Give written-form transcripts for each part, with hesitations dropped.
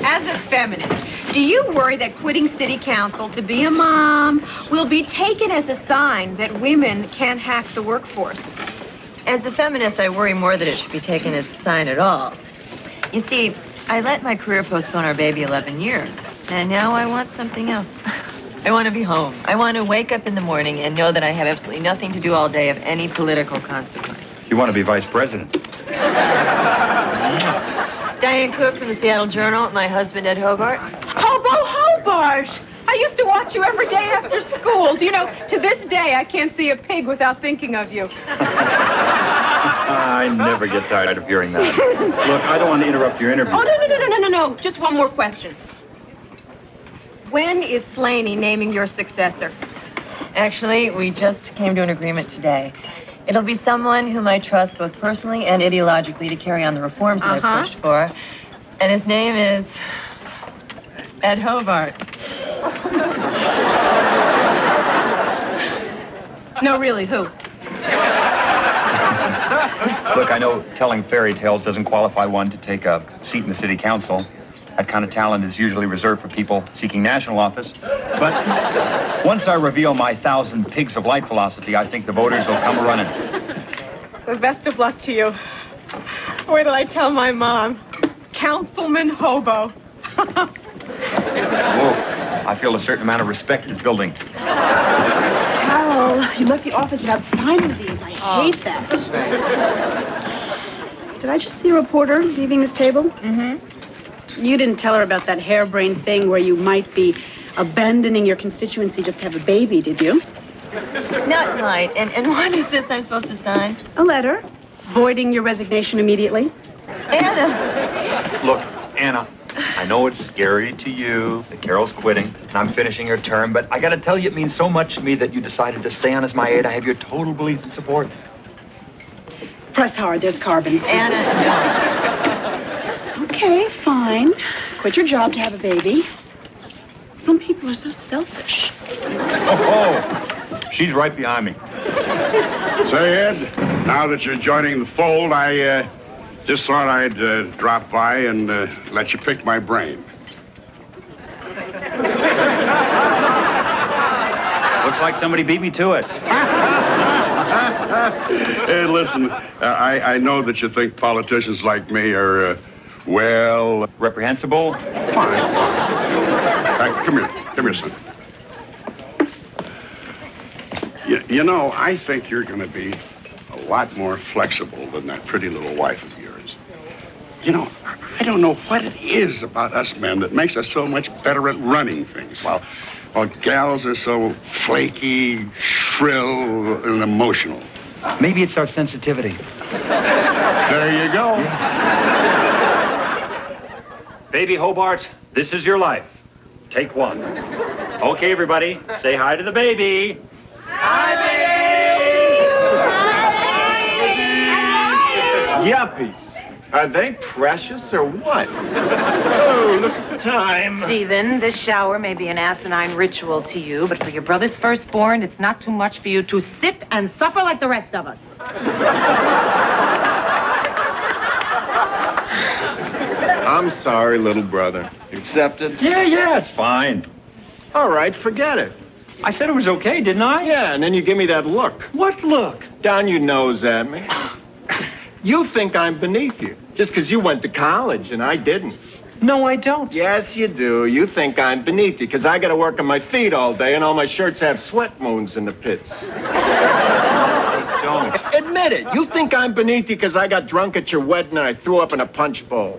As a feminist, do you worry that quitting city council to be a mom will be taken as a sign that women can't hack the workforce? As a feminist, I worry more that it should be taken as a sign at all. You see, I let my career postpone our baby 11 years, and now I want something else. I want to be home. I want to wake up in the morning and know that I have absolutely nothing to do all day of any political consequence. You want to be vice president? Diane Cook from the Seattle Journal, my husband, Ed Hobart. Hobart! I used to watch you every day after school. Do you know, to this day, I can't see a pig without thinking of you. I never get tired of hearing that. Look, I don't want to interrupt your interview. Oh, no. Just one more question. When is Slaney naming your successor? Actually, we just came to an agreement today. It'll be someone whom I trust both personally and ideologically to carry on the reforms that I've pushed for. And his name is Ed Hobart. No, really, who? Look, I know telling fairy tales doesn't qualify one to take a seat in the city council. That kind of talent is usually reserved for people seeking national office. But once I reveal my 1,000 pigs of light philosophy, I think the voters will come running. The best of luck to you. Wait till I tell my mom. Councilman Hobo. Whoa, I feel a certain amount of respect is building. Carol, you left the office without signing these. I hate that. Did I just see a reporter leaving this table? Mm-hmm. You didn't tell her about that harebrained thing where you might be abandoning your constituency just to have a baby, did you? Not might. And what is this I'm supposed to sign? A letter, voiding your resignation immediately. Anna. Look, Anna, I know it's scary to you that Carol's quitting and I'm finishing her term, but I gotta tell you, it means so much to me that you decided to stay on as my aide. I have your total belief and support. Press hard, there's carbons. Anna, no. Okay, fine. Quit your job to have a baby. Some people are so selfish. Oh, she's right behind me. Say, Ed, now that you're joining the fold, I just thought I'd drop by and let you pick my brain. Looks like somebody beat me to it. Hey, listen, I know that you think politicians like me are, well... Reprehensible? Fine. Come here, son. You know, I think you're going to be a lot more flexible than that pretty little wife of yours. You know, I don't know what it is about us men that makes us so much better at running things, while gals are so flaky, shrill, and emotional. Maybe it's our sensitivity. There you go. Yeah. Baby Hobart, this is your life. Take one. Okay, everybody, say hi to the baby. Hi, baby! Yuppies. Are they precious or what? Oh, look at the time. Stephen, this shower may be an asinine ritual to you, but for your brother's firstborn, it's not too much for you to sit and suffer like the rest of us. I'm sorry, little brother. Accepted? Yeah, it's fine. All right, forget it. I said it was okay, didn't I? Yeah, and then you give me that look. What look? Down your nose at me. You think I'm beneath you, just because you went to college and I didn't. No, I don't. Yes, you do. You think I'm beneath you, because I got to work on my feet all day and all my shirts have sweat moons in the pits. I don't. Admit it. You think I'm beneath you because I got drunk at your wedding and I threw up in a punch bowl.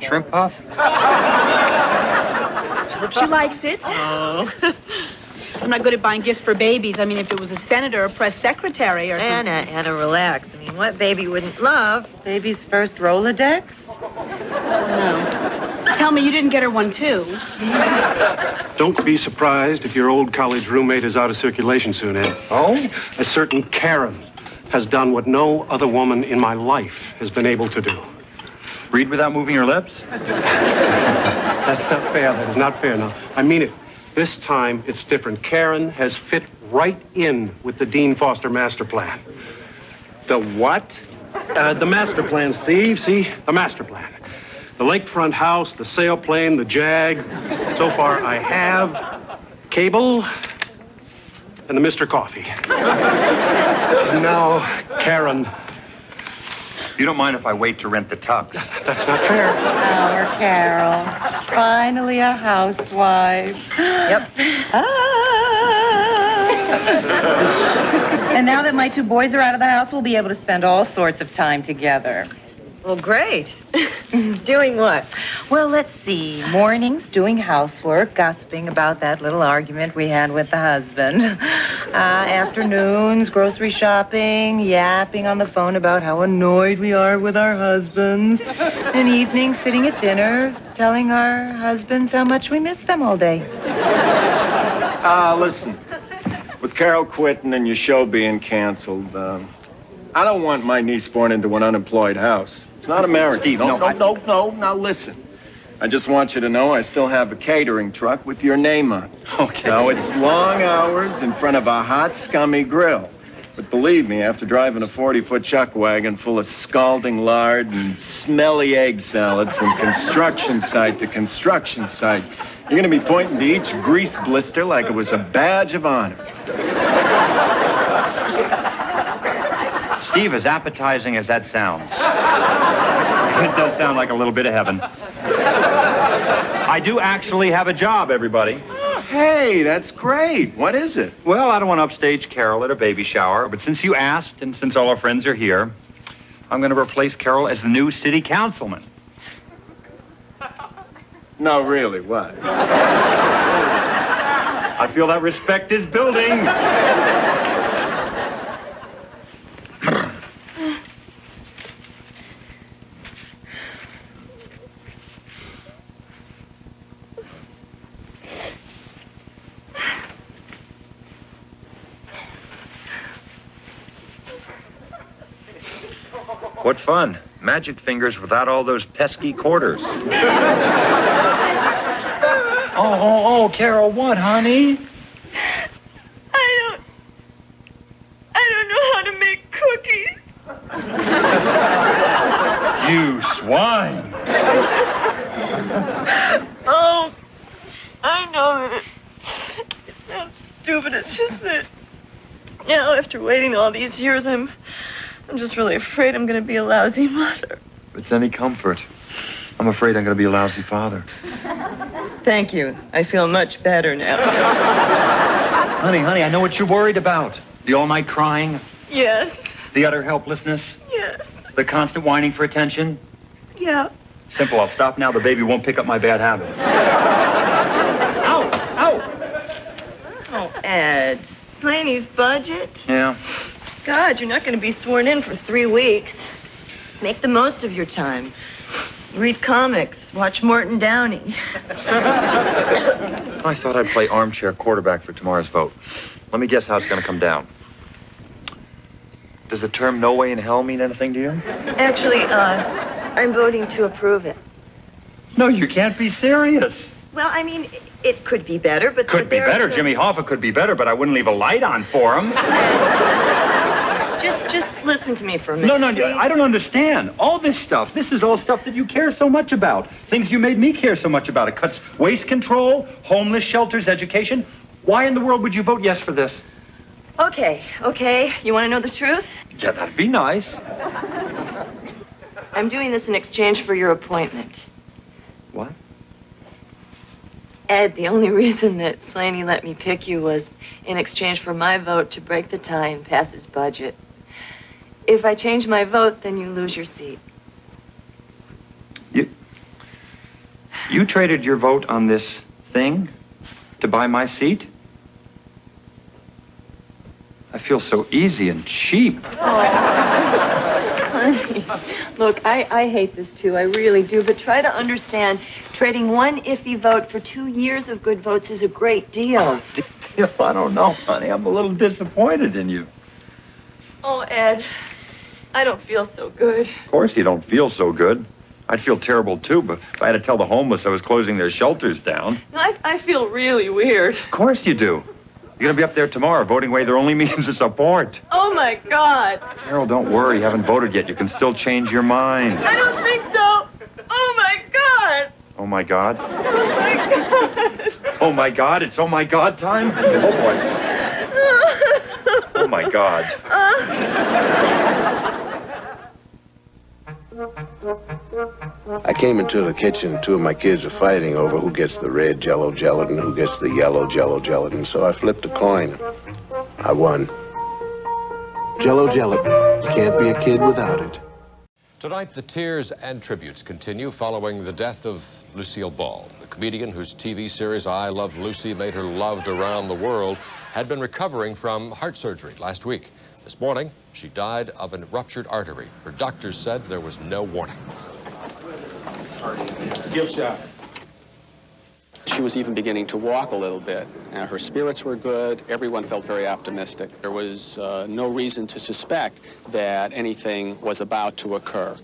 Shrimp puff? Hope she likes it. Oh. I'm not good at buying gifts for babies. I mean, if it was a senator or press secretary or something. Anna, relax. I mean, what baby wouldn't love? Baby's first Rolodex? No. Tell me you didn't get her one, too. Don't be surprised if your old college roommate is out of circulation soon, Ed. Oh? A certain Karen has done what no other woman in my life has been able to do. Read without moving your lips? That's not fair. That is not fair. No, I mean it. This time, it's different. Karen has fit right in with the Dean Foster master plan. The what? The master plan, Steve. See? The master plan. The lakefront house, the sailplane, the Jag. So far, I have cable and the Mr. Coffee. And now, Karen. You don't mind if I wait to rent the tux? That's not fair. Our Carol. Finally a housewife. Yep. And now that my two boys are out of the house, we'll be able to spend all sorts of time together. Well, great. Doing what? Well, let's see. Mornings, doing housework, gossiping about that little argument we had with the husband. Afternoons, grocery shopping, yapping on the phone about how annoyed we are with our husbands. And evenings, sitting at dinner, telling our husbands how much we miss them all day. Listen. With Carol quitting and your show being canceled, I don't want my niece born into an unemployed house. It's not American. Steve, no. no. Now listen. I just want you to know I still have a catering truck with your name on it. Okay. Now, it's long hours in front of a hot, scummy grill. But believe me, after driving a 40-foot chuck wagon full of scalding lard and smelly egg salad from construction site to construction site, you're going to be pointing to each grease blister like it was a badge of honor. Steve, as appetizing as that sounds, it does sound like a little bit of heaven. I do actually have a job, everybody. Oh, hey, that's great. What is it? Well, I don't want to upstage Carol at a baby shower, but since you asked and since all our friends are here, I'm going to replace Carol as the new city councilman. No, really, what? I feel that respect is building. What fun. Magic fingers without all those pesky quarters. Oh, Carol, what, honey? I don't know how to make cookies. You swine. Oh, I know that it sounds stupid. It's just that now, after waiting all these years, I'm just really afraid I'm going to be a lousy mother. If it's any comfort, I'm afraid I'm going to be a lousy father. Thank you. I feel much better now. Honey, I know what you're worried about. The all-night crying, Yes. the utter helplessness, Yes. the constant whining for attention. Yeah. Simple, I'll stop now. The baby won't pick up my bad habits. Ow! Oh, Ed. Slaney's budget? Yeah. God, you're not going to be sworn in for 3 weeks. Make the most of your time. Read comics. Watch Morton Downey. I thought I'd play armchair quarterback for tomorrow's vote. Let me guess how it's going to come down. Does the term "no way in hell" mean anything to you? Actually, I'm voting to approve it. No, you can't be serious. Well, I mean, it could be better, but... Could be better. Jimmy Hoffa could be better, but I wouldn't leave a light on for him. Just listen to me for a minute, No, please. I don't understand. All this stuff, this is all stuff that you care so much about. Things you made me care so much about. It cuts waste control, homeless shelters, education. Why in the world would you vote yes for this? Okay. You want to know the truth? Yeah, that'd be nice. I'm doing this in exchange for your appointment. What? Ed, the only reason that Slaney let me pick you was in exchange for my vote to break the tie and pass his budget. If I change my vote, then you lose your seat. You traded your vote on this thing to buy my seat? I feel so easy and cheap. Honey, look, I hate this too, I really do, but try to understand, trading one iffy vote for 2 years of good votes is a great deal. I don't know, honey. I'm a little disappointed in you. Oh, Ed, I don't feel so good. Of course you don't feel so good. I'd feel terrible, too, but if I had to tell the homeless I was closing their shelters down. I feel really weird. Of course you do. You're gonna be up there tomorrow, voting away their only means of support. Oh, my God. Carol, don't worry. You haven't voted yet. You can still change your mind. I don't think so. Oh, my God. Oh, my God. Oh, my God. Oh, my God. It's oh, my God time? Oh, boy. Oh, my God. I came into the kitchen. Two of my kids are fighting over who gets the red Jell-O gelatin, who gets the yellow Jell-O gelatin. So I flipped a coin. I won. Jell-O gelatin. You can't be a kid without it. Tonight, the tears and tributes continue following the death of Lucille Ball, the comedian whose TV series I Love Lucy made her loved around the world, had been recovering from heart surgery last week. This morning, she died of a ruptured artery. Her doctors said there was no warning. Give shot. She was even beginning to walk a little bit. Her spirits were good. Everyone felt very optimistic. There was no reason to suspect that anything was about to occur.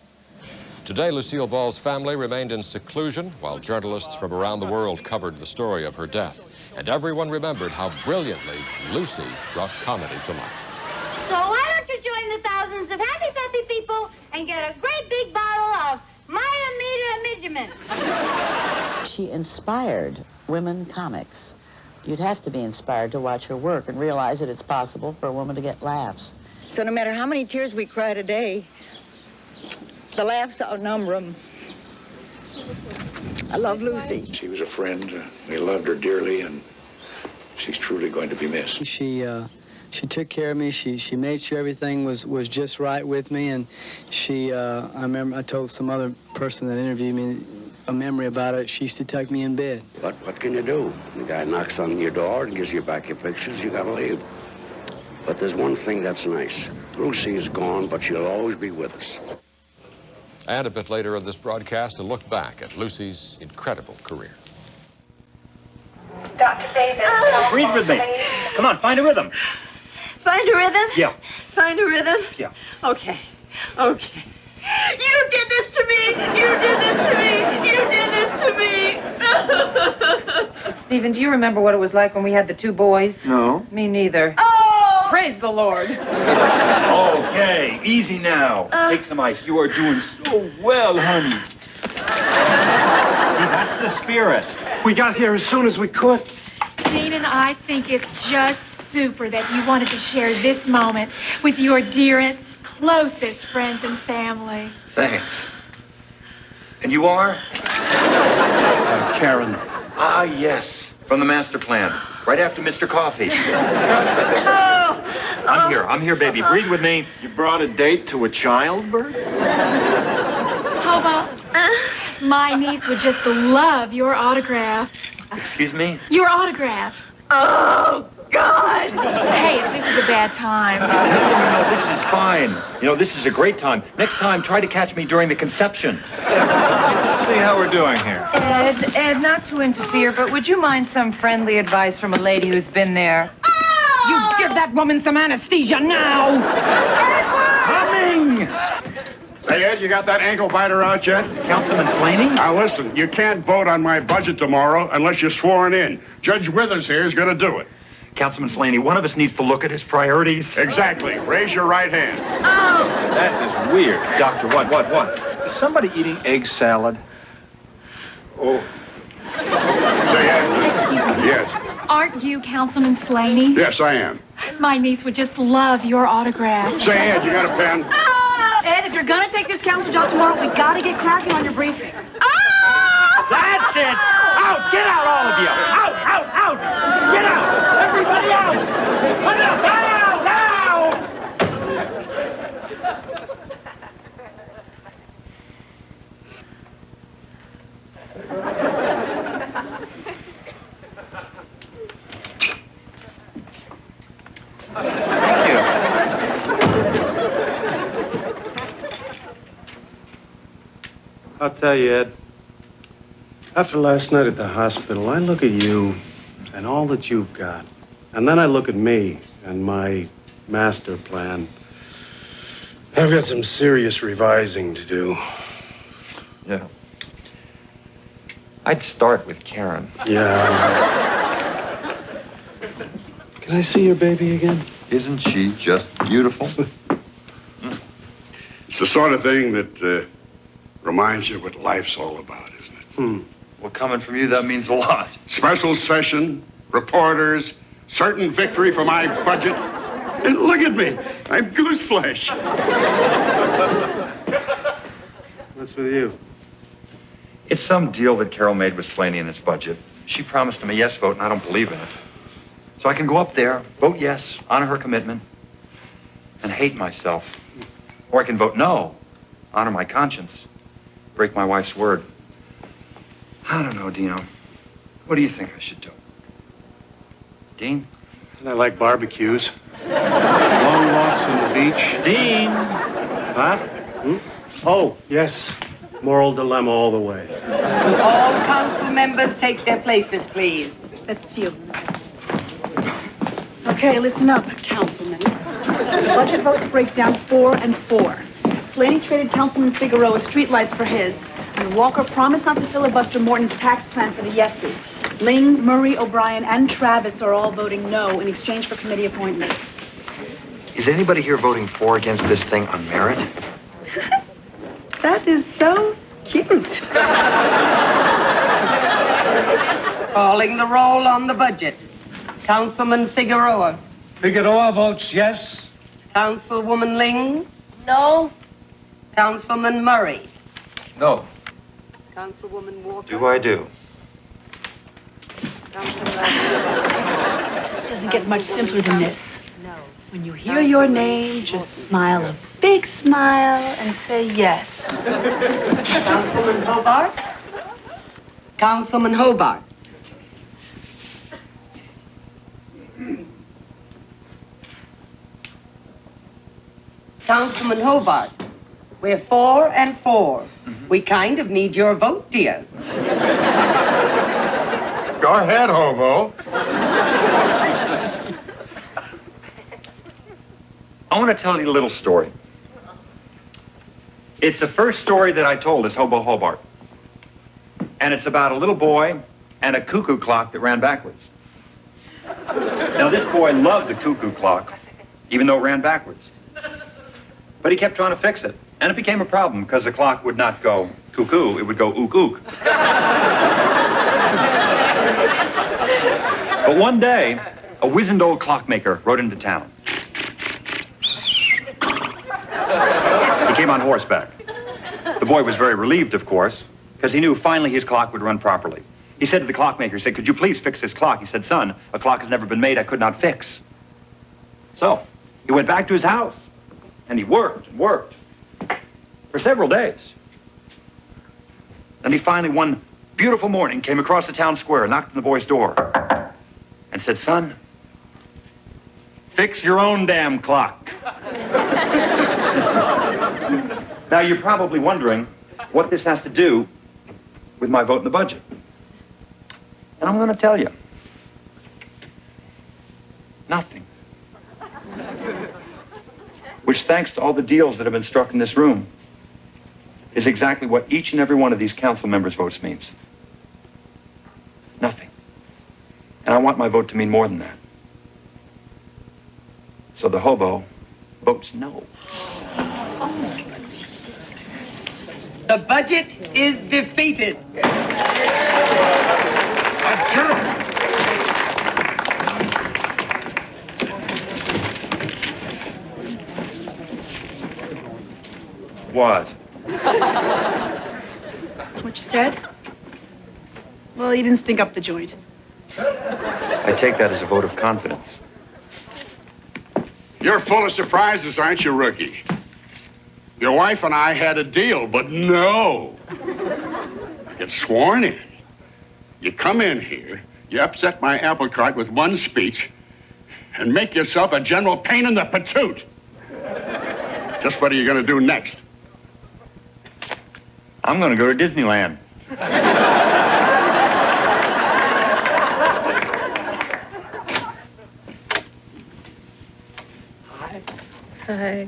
Today, Lucille Ball's family remained in seclusion while journalists from around the world covered the story of her death. And everyone remembered how brilliantly Lucy brought comedy to life. So why don't you join the thousands of happy, peppy people and get a great big bottle of Midgeman. She inspired women comics. You'd have to be inspired to watch her work and realize that it's possible for a woman to get laughs. So no matter how many tears we cried a day, the laughs outnumber them. I love Lucy. She was a friend. We loved her dearly, and she's truly going to be missed. She took care of me. She made sure everything was just right with me, and I remember I told some other person that interviewed me a memory about it. She used to tuck me in bed. But what can you do? The guy knocks on your door and gives you back your pictures. You gotta leave. But there's one thing that's nice. Lucy is gone, but she'll always be with us. And a bit later in this broadcast, a look back at Lucy's incredible career. Dr. Davis. Breathe with me. Come on, find a rhythm. Find a rhythm? Yeah. Find a rhythm? Yeah. Okay. Okay. You did this to me! You did this to me! You did this to me! Stephen, do you remember what it was like when we had the two boys? No. Me neither. Oh! Praise the Lord. Okay, easy now. Take some ice. You are doing so well, honey. See, that's the spirit. We got here as soon as we could. Dean and I think it's just super that you wanted to share this moment with your dearest, closest friends and family. Thanks. And you are? Karen. Ah, yes. From the master plan. Right after Mr. Coffee. I'm here, baby. Breathe with me. You brought a date to a childbirth? Hobart, my niece would just love your autograph. Excuse me? Your autograph. Oh, God! Hey, if this is a bad time. No, this is fine. You know, this is a great time. Next time, try to catch me during the conception. Let's see how we're doing here. Ed, not to interfere, but would you mind some friendly advice from a lady who's been there? You give that woman some anesthesia now! Coming! Hey, Ed, you got that ankle biter out yet? Councilman Slaney? Now, listen, you can't vote on my budget tomorrow unless you're sworn in. Judge Withers here is going to do it. Councilman Slaney, one of us needs to look at his priorities. Exactly. Raise your right hand. Oh! That is weird. Doctor, what? Is somebody eating egg salad? Oh. Say, Ed. Excuse me. Yes. Aren't you Councilman Slaney? Yes, I am. My niece would just love your autograph. Say, Ed, you got a pen? Ed, if you're gonna take this council job tomorrow, we gotta get cracking on your briefing. That's it! Out! Get out, all of you! Out! Get out! Everybody out! Out! Thank you. I'll tell you, Ed. After last night at the hospital, I look at you and all that you've got. And then I look at me and my master plan. I've got some serious revising to do. Yeah. I'd start with Karen. Yeah. Can I see your baby again? Isn't she just beautiful? It's the sort of thing that reminds you what life's all about, isn't it? Well, coming from you, that means a lot. Special session, reporters, certain victory for my budget. And look at me. I'm goose flesh. What's with you? It's some deal that Carol made with Slaney in its budget. She promised him a yes vote, and I don't believe in it. So I can go up there, vote yes, honor her commitment, and hate myself. Or I can vote no, honor my conscience, break my wife's word. I don't know, Dino. What do you think I should do? Dean? And I like barbecues. Long walks on the beach. Dean! Huh? Oh, yes. Moral dilemma all the way. Will all council members take their places, please? That's you. Okay, listen up, councilman. The budget votes break down 4 and 4. Slaney traded Councilman Figueroa streetlights for his, and Walker promised not to filibuster Morton's tax plan for the yeses. Ling, Murray, O'Brien, and Travis are all voting no in exchange for committee appointments. Is anybody here voting for or against this thing on merit? That is so cute. Calling the roll on the budget. Councilman Figueroa. Figueroa votes yes. Councilwoman Ling. No. Councilman Murray. No. Councilwoman Walker. Do I do? It doesn't get much simpler than this. When you hear your name, just smile a big smile and say yes. Councilman Hobart. Councilman Hobart. Councilman Hobart, we're 4 and 4. We kind of need your vote, dear. Go ahead, hobo. I want to tell you a little story. It's the first story that I told as Hobo Hobart. And it's about a little boy and a cuckoo clock that ran backwards. Now, this boy loved the cuckoo clock, even though it ran backwards. But he kept trying to fix it. And it became a problem because the clock would not go cuckoo, it would go ook ook. But one day, a wizened old clockmaker rode into town. He came on horseback. The boy was very relieved, of course, because he knew finally his clock would run properly. He said to the clockmaker, he said, "Could you please fix this clock?" He said, "Son, a clock has never been made I could not fix." So, he went back to his house, and he worked and worked for several days. Then he finally, one beautiful morning, came across the town square, knocked on the boy's door, and said, "Son, fix your own damn clock." Now, you're probably wondering what this has to do with my vote in the budget. And I'm going to tell you. Nothing. Which, thanks to all the deals that have been struck in this room, is exactly what each and every one of these council members' votes means. Nothing. And I want my vote to mean more than that. So the hobo votes no. The budget is defeated. What? What you said? Well, you didn't stink up the joint. I take that as a vote of confidence. You're full of surprises, aren't you, rookie? Your wife and I had a deal, but no. I get sworn in. You come in here, you upset my apple cart with one speech, and make yourself a general pain in the patoot. Just what are you going to do next? I'm going to go to Disneyland. Hi.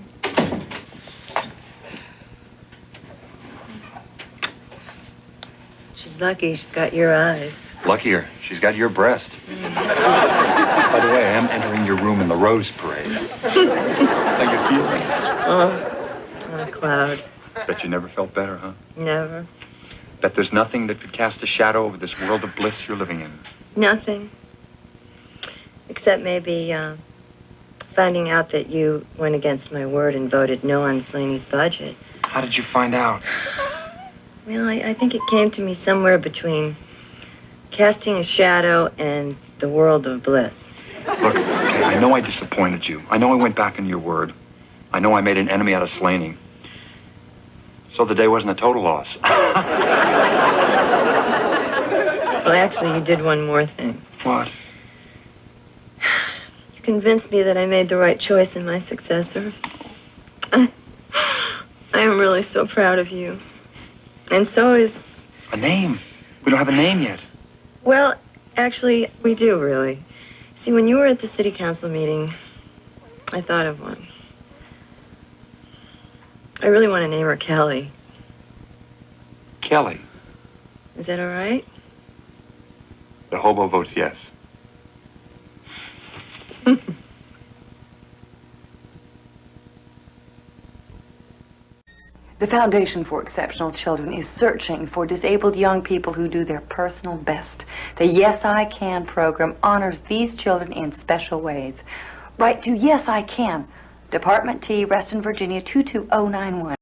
She's lucky she's got your eyes. Luckier, she's got your breast. By the way, I am entering your room in the Rose Parade. How you feeling? Oh, on a cloud. Bet you never felt better, huh? Never. Bet there's nothing that could cast a shadow over this world of bliss you're living in. Nothing. Except maybe, finding out that you went against my word and voted no on Slaney's budget. How did you find out? Well, I think it came to me somewhere between casting a shadow and the world of bliss. Look, okay, I know I disappointed you. I know I went back on your word. I know I made an enemy out of Slaney. So the day wasn't a total loss. Well, actually, you did one more thing. What? You convinced me that I made the right choice in my successor. I am really so proud of you. And so is... A name? We don't have a name yet. Well, actually, we do, really. See, when you were at the city council meeting, I thought of one. I really want to name her Kelly. Kelly. Is that all right? The hobo votes yes. The Foundation for Exceptional Children is searching for disabled young people who do their personal best. The Yes I Can program honors these children in special ways. Write to Yes I Can, Department T, Reston, Virginia 22091.